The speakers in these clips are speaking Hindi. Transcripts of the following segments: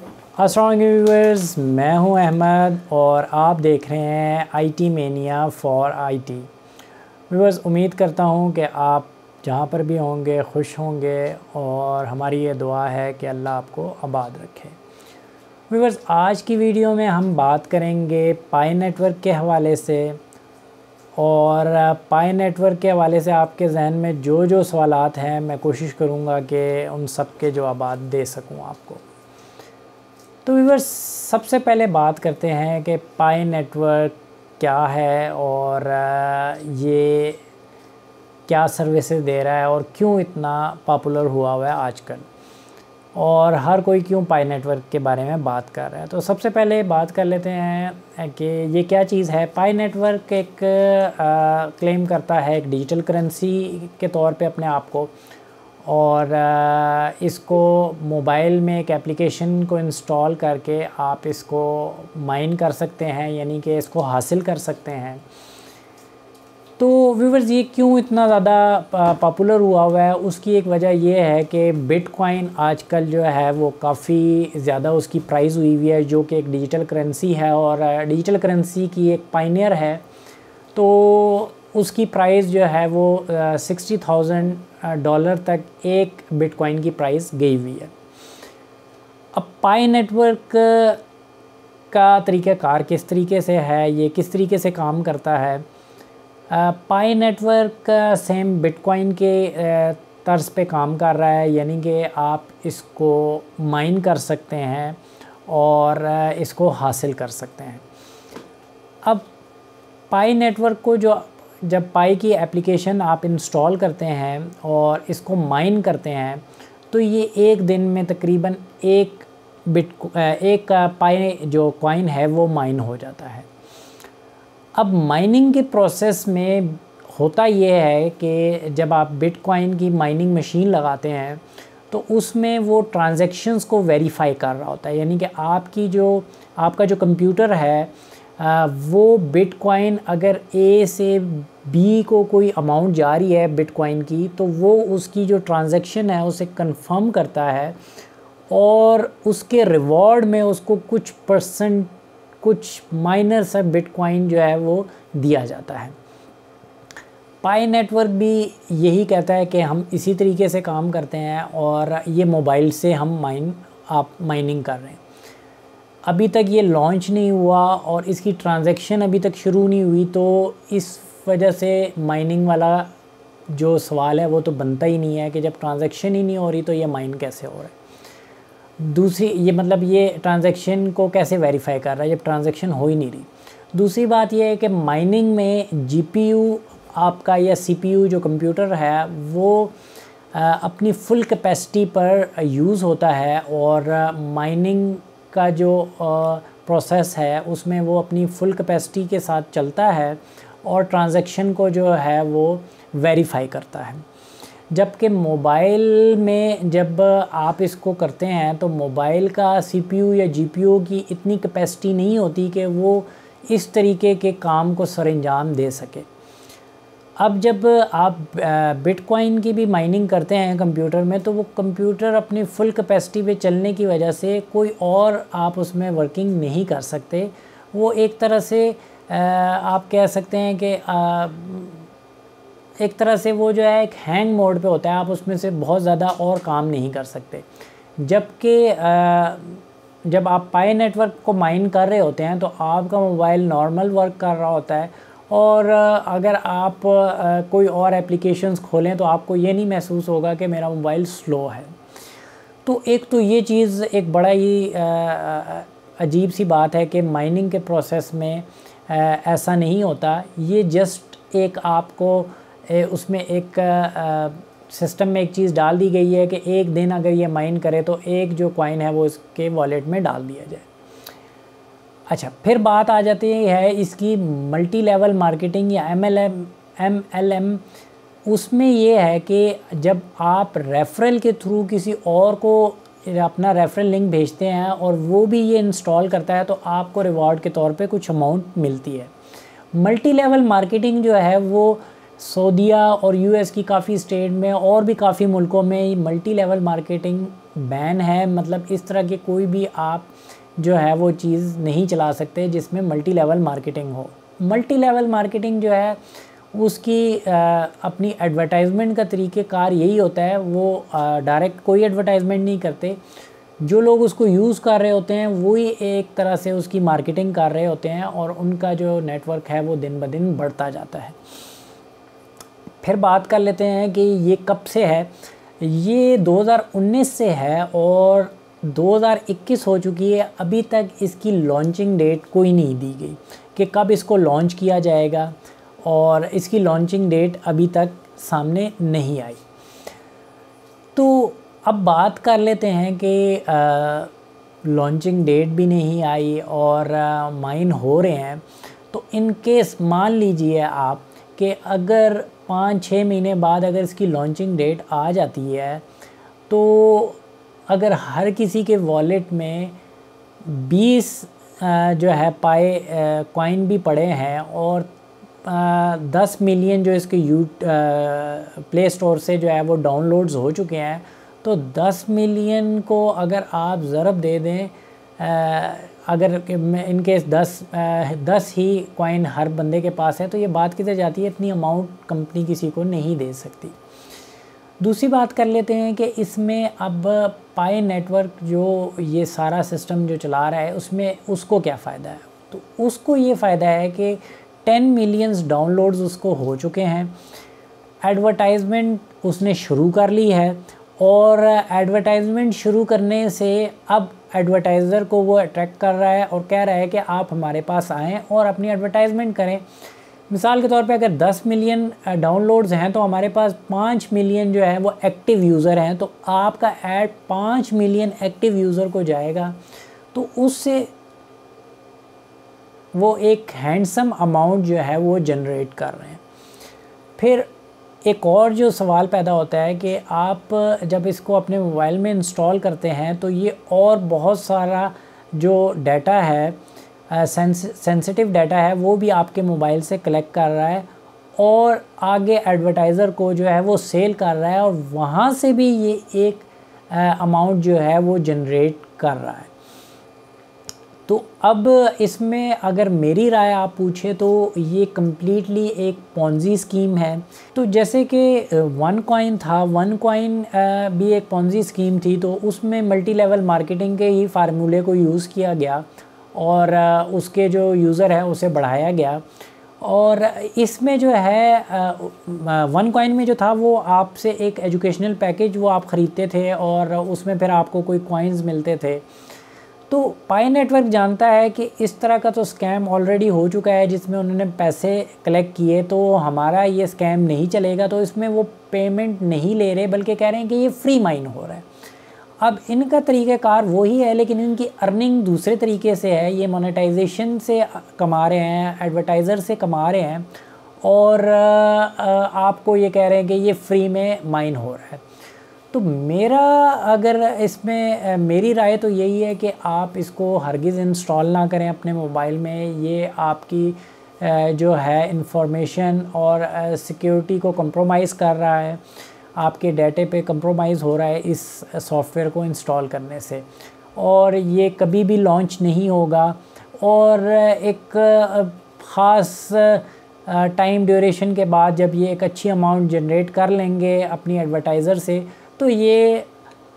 अस्सलाम वालेकुम व्यूअर्स, मैं हूं अहमद और आप देख रहे हैं IT mania for IT. Viewers, उम्मीद करता हूं कि आप जहां पर भी होंगे खुश होंगे और हमारी ये दुआ है कि अल्लाह आपको आबाद रखे। व्यूअर्स, आज की वीडियो में हम बात करेंगे पाई नेटवर्क के हवाले से, और पाई नेटवर्क के हवाले से आपके जहन में जो जो सवालात हैं मैं कोशिश करूँगा कि उन सब के जवाबात दे सकूँ आपको। तो व्यूअर्स, सबसे पहले बात करते हैं कि पाई नेटवर्क क्या है और ये क्या सर्विसेज दे रहा है और क्यों इतना पॉपुलर हुआ है आजकल, और हर कोई क्यों पाई नेटवर्क के बारे में बात कर रहा है। तो सबसे पहले बात कर लेते हैं कि ये क्या चीज़ है। पाई नेटवर्क एक क्लेम करता है एक डिजिटल करेंसी के तौर पे अपने आप को, और इसको मोबाइल में एक एप्लीकेशन को इंस्टॉल करके आप इसको माइन कर सकते हैं, यानी कि इसको हासिल कर सकते हैं। तो व्यूअर्स, ये क्यों इतना ज़्यादा पॉपुलर हुआ है, उसकी एक वजह ये है कि बिटकॉइन आजकल जो है वो काफ़ी ज़्यादा उसकी प्राइस हुई है, जो कि एक डिजिटल करेंसी है और डिजिटल करेंसी की एक पायनियर है। तो उसकी प्राइस जो है वो $60,000 तक एक बिटकॉइन की प्राइस गई हुई है। अब पाई नेटवर्क का तरीक़ाकार किस तरीके से है, ये किस तरीके से काम करता है। पाई नेटवर्क सेम बिटकॉइन के तर्ज पे काम कर रहा है, यानी कि आप इसको माइन कर सकते हैं और इसको हासिल कर सकते हैं। अब पाई नेटवर्क को जब पाई की एप्लीकेशन आप इंस्टॉल करते हैं और इसको माइन करते हैं, तो ये एक दिन में तकरीबन एक पाई जो कॉइन है वो माइन हो जाता है। अब माइनिंग के प्रोसेस में होता ये है कि जब आप बिटकॉइन की माइनिंग मशीन लगाते हैं तो उसमें वो ट्रांजैक्शंस को वेरीफाई कर रहा होता है, यानी कि आपका जो कंप्यूटर है वो बिटकॉइन अगर ए से बी को कोई अमाउंट जा रही है बिटकॉइन की, तो वो उसकी जो ट्रांजैक्शन है उसे कंफर्म करता है और उसके रिवॉर्ड में उसको कुछ माइनर सा बिटकॉइन जो है वो दिया जाता है। पाई नेटवर्क भी यही कहता है कि हम इसी तरीके से काम करते हैं और ये मोबाइल से हम माइनिंग कर रहे हैं। अभी तक ये लॉन्च नहीं हुआ और इसकी ट्रांजैक्शन अभी तक शुरू नहीं हुई, तो इस वजह से माइनिंग वाला जो सवाल है वो तो बनता ही नहीं है कि जब ट्रांजैक्शन ही नहीं हो रही तो ये माइन कैसे हो रहा है। दूसरी ये ट्रांजैक्शन को कैसे वेरीफाई कर रहा है जब ट्रांजैक्शन हो ही नहीं रही। दूसरी बात ये है कि माइनिंग में जीपीयू आपका या सीपीयू जो कंप्यूटर है वो अपनी फुल कैपेसिटी पर यूज़ होता है, और माइनिंग का जो प्रोसेस है उसमें वो अपनी फुल कैपेसिटी के साथ चलता है और ट्रांजैक्शन को जो है वो वेरीफाई करता है। जबकि मोबाइल में जब आप इसको करते हैं तो मोबाइल का सीपीयू या जीपीयू की इतनी कैपेसिटी नहीं होती कि वो इस तरीके के काम को सरअंजाम दे सके। अब जब आप बिटकॉइन की भी माइनिंग करते हैं कंप्यूटर में, तो वो कंप्यूटर अपनी फुल कैपेसिटी पे चलने की वजह से कोई और आप उसमें वर्किंग नहीं कर सकते। वो एक तरह से आप कह सकते हैं कि एक तरह से वो जो है एक हैंग मोड पे होता है, आप उसमें से बहुत ज़्यादा और काम नहीं कर सकते। जबकि जब आप पाई नेटवर्क को माइन कर रहे होते हैं तो आपका मोबाइल नॉर्मल वर्क कर रहा होता है, और अगर आप कोई और एप्लीकेशंस खोलें तो आपको ये नहीं महसूस होगा कि मेरा मोबाइल स्लो है। तो एक तो ये चीज़ एक बड़ा ही अजीब सी बात है कि माइनिंग के प्रोसेस में ऐसा नहीं होता। ये जस्ट एक आपको उसमें एक सिस्टम में एक चीज़ डाल दी गई है कि एक दिन अगर ये माइन करे तो एक जो कॉइन है वो इसके वॉलेट में डाल दिया जाए। अच्छा, फिर बात आ जाती है इसकी मल्टी लेवल मार्केटिंग या MLM। उसमें ये है कि जब आप रेफरल के थ्रू किसी और को अपना रेफरल लिंक भेजते हैं और वो भी ये इंस्टॉल करता है तो आपको रिवॉर्ड के तौर पे कुछ अमाउंट मिलती है। मल्टी लेवल मार्केटिंग जो है वो सऊदीया और US की काफ़ी स्टेट में और भी काफ़ी मुल्कों में मल्टी लेवल मार्केटिंग बैन है, मतलब इस तरह के कोई भी आप जो है वो चीज़ नहीं चला सकते जिसमें मल्टी लेवल मार्केटिंग हो। मल्टी लेवल मार्केटिंग जो है उसकी अपनी एडवर्टाइजमेंट का तरीक़ेकार यही होता है, वो डायरेक्ट कोई एडवर्टाइजमेंट नहीं करते, जो लोग उसको यूज़ कर रहे होते हैं वही एक तरह से उसकी मार्केटिंग कर रहे होते हैं और उनका जो नेटवर्क है वो दिन ब दिन बढ़ता जाता है। फिर बात कर लेते हैं कि ये कब से है। ये 2019 से है और 2021 हो चुकी है, अभी तक इसकी लॉन्चिंग डेट कोई नहीं दी गई कि कब इसको लॉन्च किया जाएगा, और इसकी लॉन्चिंग डेट अभी तक सामने नहीं आई। तो अब बात कर लेते हैं कि लॉन्चिंग डेट भी नहीं आई और माइन हो रहे हैं, तो इन केस मान लीजिए आप कि अगर 5-6 महीने बाद अगर इसकी लॉन्चिंग डेट आ जाती है, तो अगर हर किसी के वॉलेट में 20 जो है पाए कॉइन भी पड़े हैं और 10 मिलियन जो इसके प्ले स्टोर से जो है वो डाउनलोड्स हो चुके हैं, तो 10 मिलियन को अगर आप ज़रब दे दें, अगर इनकेस 10 ही कॉइन हर बंदे के पास है, तो ये बात किधर जाती है, इतनी अमाउंट कंपनी किसी को नहीं दे सकती। दूसरी बात कर लेते हैं कि इसमें अब पाई नेटवर्क जो ये सारा सिस्टम जो चला रहा है उसमें उसको क्या फ़ायदा है। तो उसको ये फ़ायदा है कि 10 मिलियंस डाउनलोड्स उसको हो चुके हैं, एडवर्टाइजमेंट उसने शुरू कर ली है, और एडवर्टाइजमेंट शुरू करने से अब एडवर्टाइज़र को वो अट्रैक्ट कर रहा है और कह रहा है कि आप हमारे पास आएँ और अपनी एडवर्टाइजमेंट करें। मिसाल के तौर पे अगर 10 मिलियन डाउनलोड्स हैं तो हमारे पास 5 मिलियन जो है वो एक्टिव यूज़र हैं, तो आपका ऐड 5 मिलियन एक्टिव यूज़र को जाएगा, तो उससे वो एक हैंडसम अमाउंट जो है वो जनरेट कर रहे हैं। फिर एक और जो सवाल पैदा होता है कि आप जब इसको अपने मोबाइल में इंस्टॉल करते हैं तो ये और बहुत सारा जो डाटा है, सेंसिटिव डाटा है, वो भी आपके मोबाइल से कलेक्ट कर रहा है और आगे एडवर्टाइज़र को जो है वो सेल कर रहा है, और वहाँ से भी ये एक अमाउंट जो है वो जनरेट कर रहा है। तो अब इसमें अगर मेरी राय आप पूछे तो ये कम्प्लीटली एक पॉन्जी स्कीम है। तो जैसे कि वन कॉइन था, वन कॉइन भी एक पॉन्जी स्कीम थी, तो उसमें मल्टी लेवल मार्केटिंग के ही फार्मूले को यूज़ किया गया और उसके जो यूज़र है उसे बढ़ाया गया। और इसमें जो है वन कॉइन में जो था वो आपसे एक एजुकेशनल पैकेज वो आप ख़रीदते थे और उसमें फिर आपको कोई कॉइन्स मिलते थे। तो पाई नेटवर्क जानता है कि इस तरह का तो स्कैम ऑलरेडी हो चुका है जिसमें उन्होंने पैसे कलेक्ट किए, तो हमारा ये स्कैम नहीं चलेगा, तो इसमें वो पेमेंट नहीं ले रहे बल्कि कह रहे हैं कि ये फ्री माइन हो रहा है। अब इनका तरीक़ाकार वही है लेकिन इनकी अर्निंग दूसरे तरीके से है। ये मोनेटाइजेशन से कमा रहे हैं, एडवर्टाइज़र से कमा रहे हैं, और आपको ये कह रहे हैं कि ये फ्री में माइन हो रहा है। तो मेरा अगर इसमें मेरी राय तो यही है कि आप इसको हरगिज़ इंस्टॉल ना करें अपने मोबाइल में। ये आपकी जो है इंफॉर्मेशन और सिक्योरिटी को कंप्रोमाइज़ कर रहा है, आपके डाटे पे कंप्रोमाइज़ हो रहा है इस सॉफ्टवेयर को इंस्टॉल करने से, और ये कभी भी लॉन्च नहीं होगा। और एक ख़ास टाइम ड्यूरेशन के बाद जब ये एक अच्छी अमाउंट जनरेट कर लेंगे अपनी एडवर्टाइज़र से, तो ये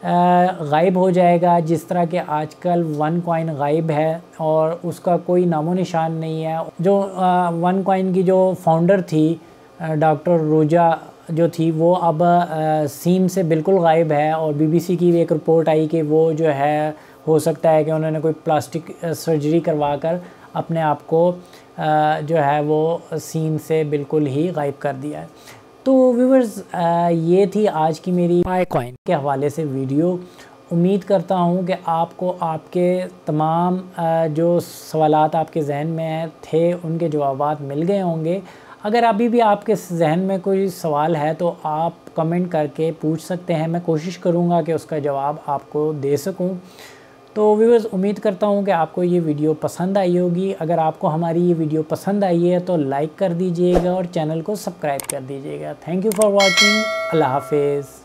गायब हो जाएगा। जिस तरह के आजकल वन कॉइन गायब है और उसका कोई नामो निशान नहीं है। जो वन कॉइन की जो फाउंडर थी डॉक्टर रोजा जो थी, वो अब सीन से बिल्कुल गायब है, और बीबीसी की भी एक रिपोर्ट आई कि वो जो है हो सकता है कि उन्होंने कोई प्लास्टिक सर्जरी करवा कर अपने आप को जो है वो सीन से बिल्कुल ही गायब कर दिया है। तो व्यूअर्स, ये थी आज की मेरी पाई कॉइन के हवाले से वीडियो। उम्मीद करता हूँ कि आपको आपके तमाम जो सवालात आपके जहन में थे उनके जवाबात मिल गए होंगे। अगर अभी भी आपके जहन में कोई सवाल है तो आप कमेंट करके पूछ सकते हैं, मैं कोशिश करूँगा कि उसका जवाब आपको दे सकूँ। तो व्यूअर्स, उम्मीद करता हूँ कि आपको ये वीडियो पसंद आई होगी। अगर आपको हमारी ये वीडियो पसंद आई है तो लाइक कर दीजिएगा और चैनल को सब्सक्राइब कर दीजिएगा। Thank you for watching. Allah हाफिज़।